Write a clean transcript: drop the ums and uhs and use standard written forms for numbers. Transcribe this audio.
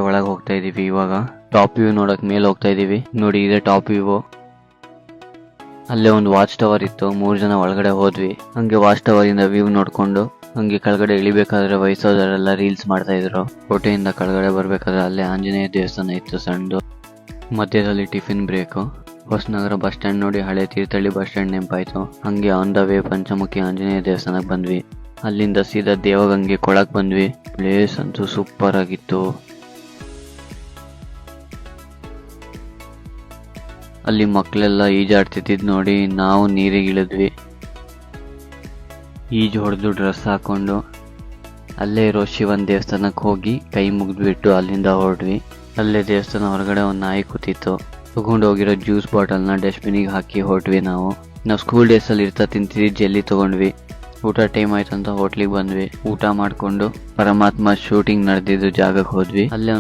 ಒಳಗೆ ಹೋಗ್ತಾ ಇದೀವಿ. ಇವಾಗ ಟಾಪ್ ವ್ಯೂ ನೋಡಕ್ ಮೇಲೆ ಹೋಗ್ತಾ ಇದೀವಿ. ನೋಡಿ ಇದೆ ಟಾಪ್ ವ್ಯೂ. ಅಲ್ಲೇ ಒಂದು ವಾಚ್ ಟವರ್ ಇತ್ತು. 3 ಜನ ಒಳಗಡೆ ಹೋದ್ವಿ. ಹಂಗೆ ವಾಚ್ ಟವರ್ ಇಂದ ವ್ಯೂ ನೋಡ್ಕೊಂಡು ಹಂಗೆ ಕೆಳಗಡೆ ಇಳಿಬೇಕಾದ್ರೆ ವಯಸ್ಸಾದವರೆಲ್ಲ ರೀಲ್ಸ್ ಮಾಡ್ತಾ ಇದ್ರು. ಕೋಟೆಯಿಂದ ಕೆಳಗಡೆ ಬರ್ಬೇಕಾದ್ರೆ ಅಲ್ಲೇ ಆಂಜನೇಯ ದೇವಸ್ಥಾನ ಇತ್ತು ಸಣ್ಣದು. ಮಧ್ಯದಲ್ಲಿ tiffin break. Hosanagara bus stand ನೋಡಿ ಹಳೆ ತೀರ್ಥಹಳ್ಳಿ ಬಸ್ ಸ್ಟ್ಯಾಂಡ್ ನೆನಪಾಯ್ತು. ಹಂಗೆ on the way Panchamukhi Anjaneya ದೇವಸ್ಥಾನಕ್ಕೆ ಬಂದ್ವಿ. ಅಲ್ಲಿಂದ ಸೀದಾ ದೇವಗಂಗೆ ಕೊಳಕ್ ಬಂದ್ವಿ. ಪ್ಲೇಸ್ ಅಂತೂ ಸೂಪರ್ ಆಗಿತ್ತು. ಅಲ್ಲಿ ಮಕ್ಕಳೆಲ್ಲ ಈಜಾಡ್ತಿದ್ದಿದ್ ನೋಡಿ ನಾವು ನೀರಿಗೆ ಇಳಿದ್ವಿ. ಈಜು ಹೊಡೆದು ಡ್ರೆಸ್ ಹಾಕೊಂಡು ಅಲ್ಲೇ ಇರೋ ಶಿವನ್ ದೇವಸ್ಥಾನಕ್ಕೆ ಹೋಗಿ ಕೈ ಮುಗಿದ್ಬಿಟ್ಟು ಅಲ್ಲಿಂದ ಹೊರಡ್ವಿ. ಅಲ್ಲೇ ದೇವಸ್ಥಾನ ಹೊರಗಡೆ ಒಂದು ನಾಯಿ ಕೂತಿತ್ತು. ತಗೊಂಡು ಹೋಗಿರೋ ಜ್ಯೂಸ್ ಬಾಟಲ್ನ ಡಸ್ಟ್ಬಿನಿಗೆ ಹಾಕಿ ಹೊರಟ್ವಿ. ನಾವು ಸ್ಕೂಲ್ ಡೇಸ್ ಅಲ್ಲಿ ತಿಂತಿದ್ದ ಜೆಲ್ಲಿ ತಗೊಂಡ್ವಿ. ಊಟ ಟೈಮ್ ಆಯ್ತು ಅಂತ ಹೋಟ್ಲಿಗೆ ಬಂದ್ವಿ. ಊಟ ಮಾಡ್ಕೊಂಡು ಪರಮಾತ್ಮ ಶೂಟಿಂಗ್ ನಡೆದಿದ್ದು ಜಾಗಕ್ಕೆ ಹೋದ್ವಿ. ಅಲ್ಲೇ